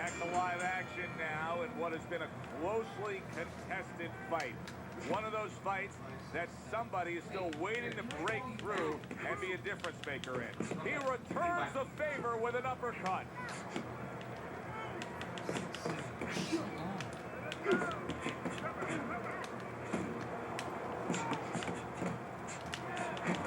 Back to live action now in what has been a closely contested fight. One of those fights that somebody is still waiting to break through and be a difference maker in. He returns the favor with an uppercut.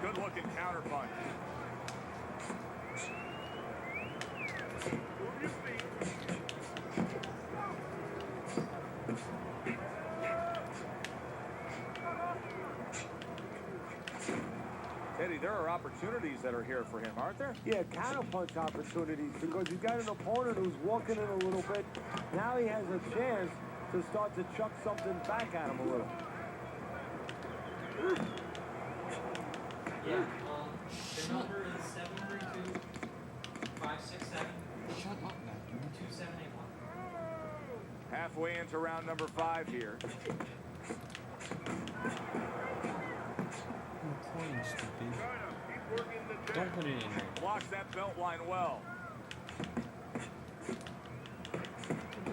Good looking counter punch. Teddy, there are opportunities that are here for him, aren't there? Yeah, counterpunch opportunities, because he's got an opponent who's walking in a little bit. Now he has a chance to start to chuck something back at him a little. Yeah, the number is 732-567. Shut up, man. 2781. Halfway into round number 5 here. I'm recording, stupid. Don't put it in there. Blocks that belt line well.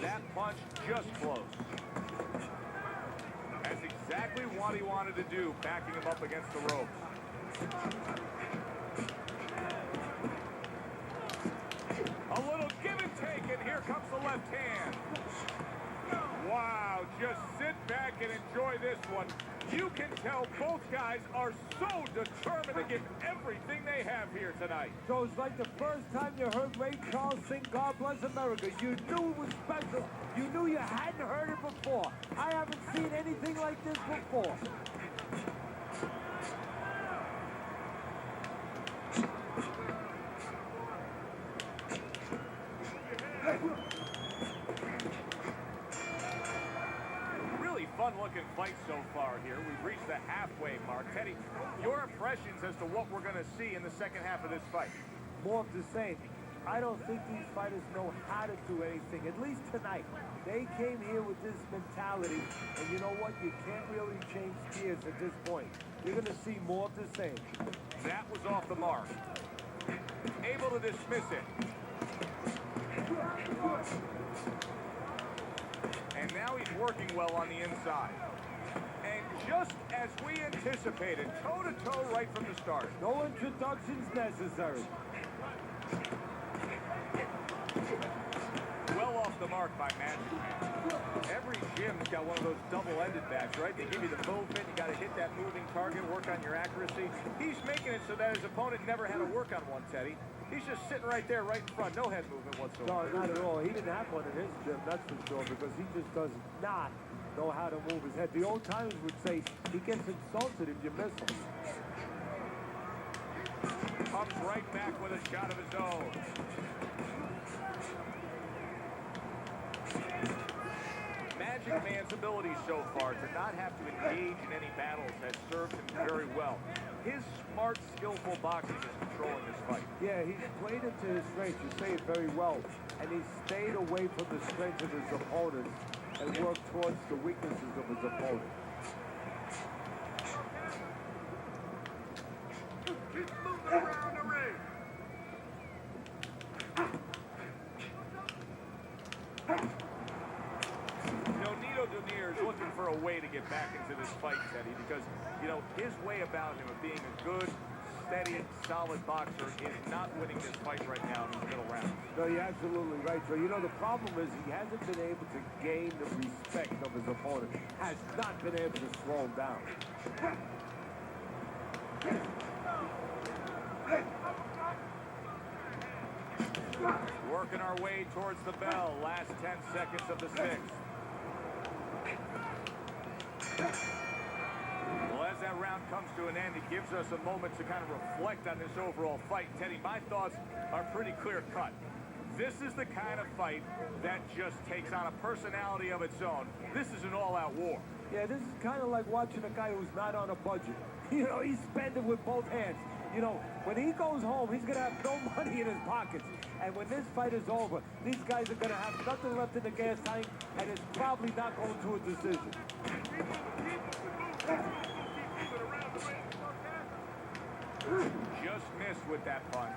That punch just close. That's exactly what he wanted to do, backing him up against the ropes. A little give and take, and here comes the left hand. Wow, just sit back and enjoy this one. You can tell both guys are so determined to give everything they have here tonight. So it's like the first time you heard Ray Charles sing God Bless America. You knew it was special. You knew you hadn't heard it before. I haven't seen anything like this before. Fun-looking fight so far here. We've reached the halfway mark. Teddy, your impressions as to what we're going to see in the second half of this fight? More of the same. I don't think these fighters know how to do anything, at least tonight. They came here with this mentality, and you know what? You can't really change gears at this point. You're going to see more of the same. That was off the mark. Able to dismiss it. And now he's working well on the inside. And just as we anticipated, toe-to-toe right from the start. No introductions necessary. Well off the mark by Magic Man. Every gym's got one of those double-ended bats, right? They give you the movement, you got to hit that moving target, work on your accuracy. He's making it so that his opponent never had to work on one, Teddy. He's just sitting right there, right in front. No head movement whatsoever. No, not at all. He didn't have one in his gym, that's for sure, because he just does not know how to move his head. The old timers would say he gets insulted if you miss him. Comes right back with a shot of his own. Magic Man's ability so far to not have to engage in any battles has served him very well. His smart, skillful boxing is controlling this fight. Yeah, he's played into his strengths. You say it very well. And he stayed away from the strength of his opponents and worked towards the weaknesses of his opponent. Keep moving around the ring. Donaire is looking for a way to get back into this fight, Teddy, because, you know, his way about him of being a good, steady, solid boxer is not winning this fight right now in the middle round. No, you're absolutely right, Joe. You know, the problem is he hasn't been able to gain the respect of his opponent. Has not been able to slow him down. Working our way towards the bell. Last 10 seconds of the sixth. Well, as that round comes to an end, it gives us a moment to kind of reflect on this overall fight. Teddy, my thoughts are pretty clear-cut. This is the kind of fight that just takes on a personality of its own. This is an all-out war. Yeah, this is kind of like watching a guy who's not on a budget. You know, he's spending with both hands. You know, when he goes home, he's going to have no money in his pockets. And when this fight is over, these guys are going to have nothing left in the gas tank, and it's probably not going to a decision. Just missed with that punch.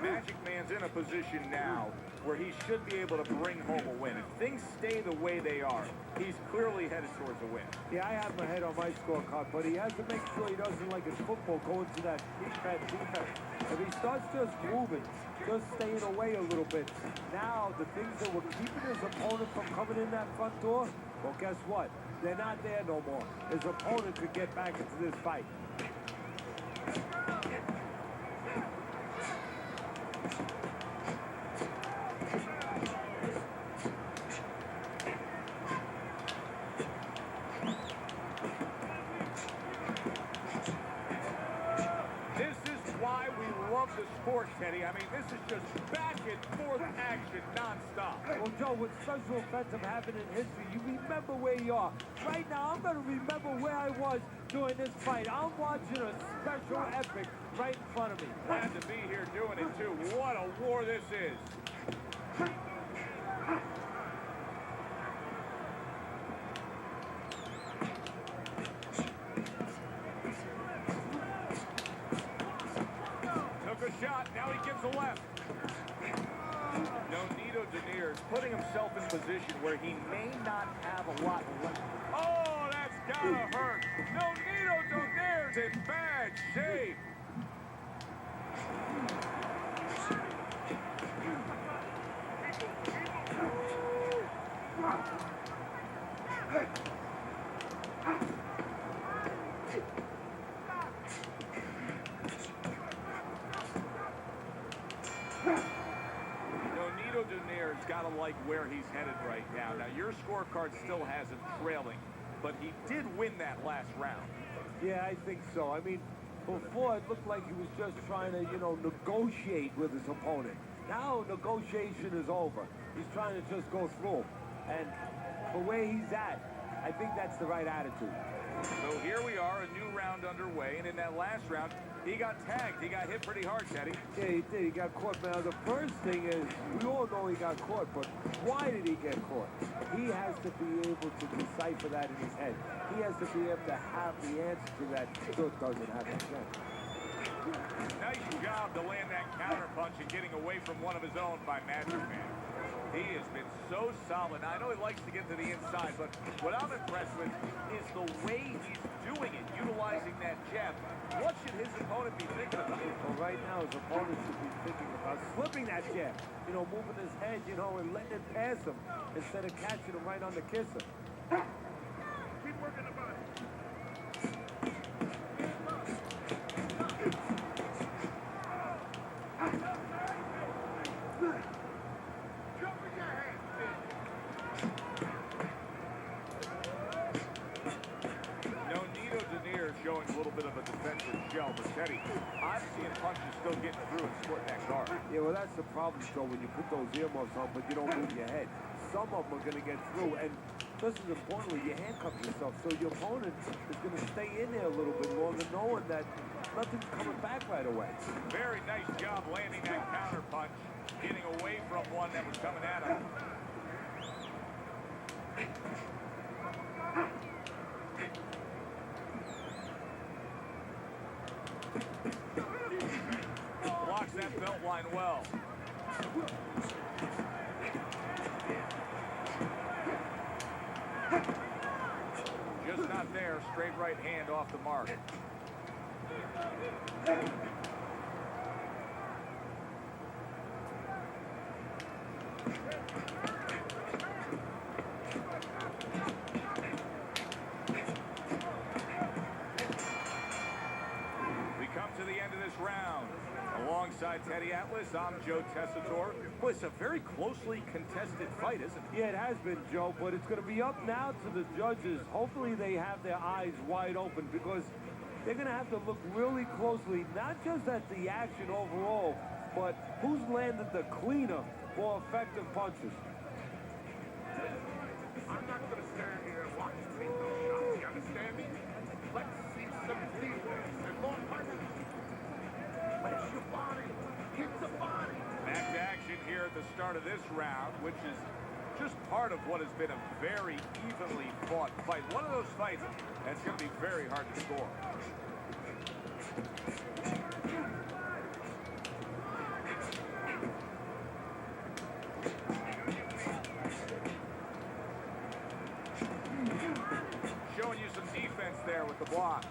Magic Man's in a position now where he should be able to bring home a win. If things stay the way they are, he's clearly headed towards a win. Yeah, I have my head on my scorecard, but he has to make sure he doesn't, like his football, go into that defense. If he starts just moving, just staying away a little bit, now the things that were keeping his opponent from coming in that front door, well, guess what? They're not there no more. His opponent could get back into this fight. The sport, Teddy. I mean, this is just back and forth action nonstop. Well, Joe, with special offensive happening in history, you remember where you are. Right now, I'm going to remember where I was during this fight. I'm watching a special epic right in front of me. Glad to be here doing it, too. What a war this is. Shot. Now he gives a left. Nonito Donaire is putting himself in position where he may not have a lot left. Oh, that's gotta hurt. Nonito Donaire's in bad shape. Nonito Donaire's got to like where he's headed right now. Now, your scorecard still has him trailing, but he did win that last round. Yeah, I think so. I mean, before it looked like he was just trying to, negotiate with his opponent. Now negotiation is over. He's trying to just go through. And for where he's at, I think that's the right attitude. So here we are, a new round underway, and in that last round, he got tagged. He got hit pretty hard, Teddy. Yeah, he did. He got caught. Now, the first thing is, we all know he got caught, but why did he get caught? He has to be able to decipher that in his head. He has to be able to have the answer to that so it doesn't happen again. Nice job to land that counter punch and getting away from one of his own by Magic Man. He has been so solid. Now, I know he likes to get to the inside, but what I'm impressed with is the way he's doing it, utilizing that jab. What should his opponent be thinking about? Well, right now, his opponent should be thinking about slipping that jab. Moving his head, and letting it pass him instead of catching him right on the kisser. Keep working the body. Showing a little bit of a defensive shell, but Teddy, I'm seeing punches still getting through and splitting that guard. Yeah, well, that's the problem, Joe, when you put those earmuffs on, but you don't move your head. Some of them are going to get through, and just as importantly, you handcuff yourself, so your opponent is going to stay in there a little bit longer, knowing that nothing's coming back right away. Very nice job landing that counter punch, getting away from one that was coming at him. Blocks that belt line well. Just not there. Straight right hand off the mark. Round. Alongside Teddy Atlas, I'm Joe Tessitore. Well, it's a very closely contested fight, isn't it? Yeah, it has been, Joe, but it's going to be up now to the judges. Hopefully they have their eyes wide open because they're going to have to look really closely, not just at the action overall, but who's landed the cleaner, more effective punches. I'm not going to stand here and watch you take those shots. You understand me? Let's see some defense and more punches. Place your body. Hit the body. Back to action here at the start of this round, which is just part of what has been a very evenly fought fight. One of those fights that's going to be very hard to score. block.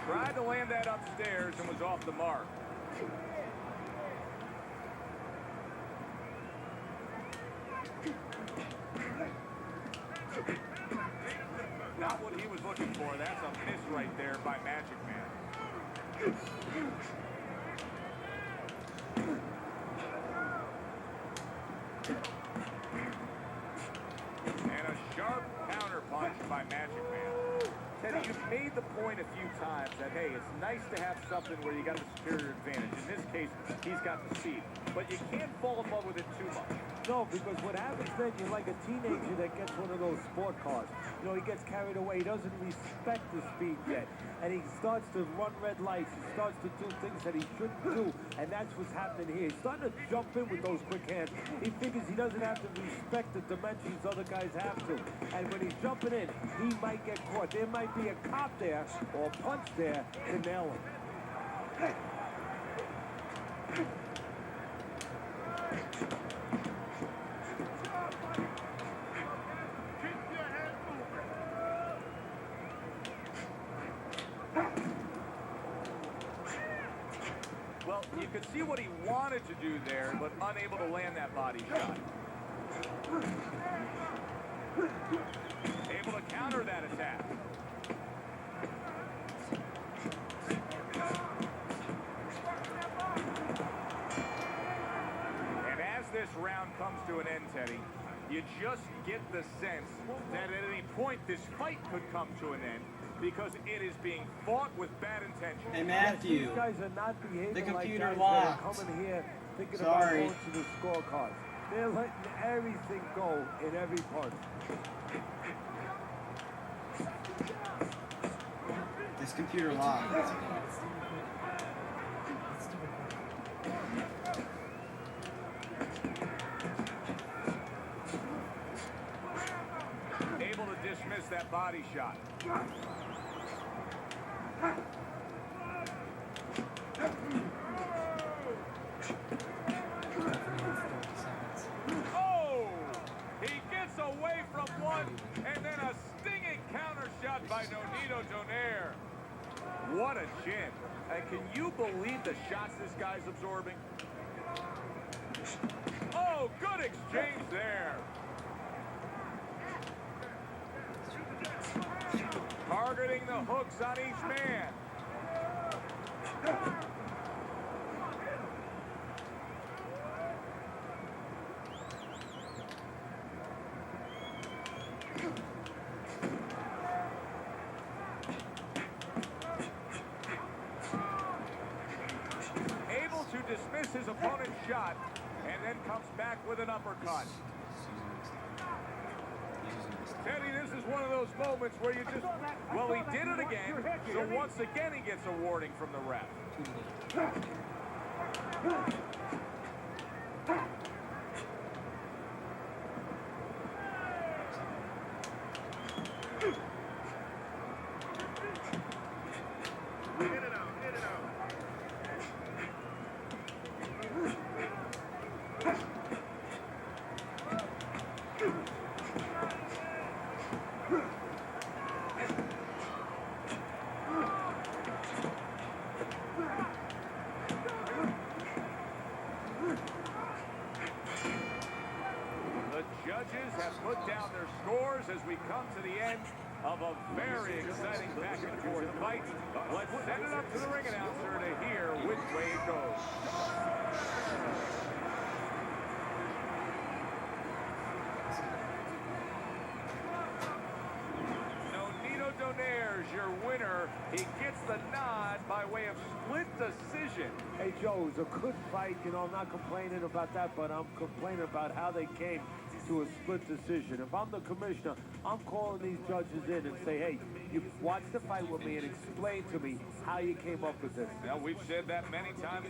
Tried to land that upstairs and was off the mark. Not what he was looking for. That's a miss right there by Magic Man. And a sharp counter punch by Magic Man. Teddy, you've made the point a few times that, hey, it's nice to have something where you got a superior advantage. In this case, he's got the speed. But you can't fall in love with it too much. No, because what happens then, you're like a teenager that gets one of those sport cars. You know, he gets carried away. He doesn't respect the speed yet. And he starts to run red lights. He starts to do things that he shouldn't do. And that's what's happening here. He's starting to jump in with those quick hands. He figures he doesn't have to respect the dimensions other guys have to. And when he's jumping in, he might get caught. There might be a cop there or a punch there to nail him. Well, you could see what he wanted to do there, but unable to land that body shot. Able to counter that attack. And as this round comes to an end, Teddy, you just get the sense that at any point this fight could come to an end, because it is being fought with bad intention. Hey, Matthew. These guys are not behaving The computer like guys locked. that are coming here thinking Sorry. about going to the scorecard. They're letting everything go in every punch. This computer locked. Able to dismiss that body shot. Oh! He gets away from one, and then a stinging counter shot by Nonito Donaire. What a chin. And can you believe the shots this guy's absorbing? Oh, good exchange there. Targeting the hooks on each man. Able to dismiss his opponent's shot, and then comes back with an uppercut. Teddy, this is one of those moments where you just, well, he did it again, so once again he gets a warning from the ref. Judges have put down their scores as we come to the end of a very exciting back and forth fight. Let's send it up to the ring announcer to hear which way it goes. Nonito Donaire's your winner. He gets the nod by way of split decision. Hey, Joe, it was a good fight. You know, I'm not complaining about that, but I'm complaining about how they came to a split decision. If I'm the commissioner, I'm calling these judges in and say, hey, you watch the fight with me and explain to me how you came up with this. Well, we've said that many times.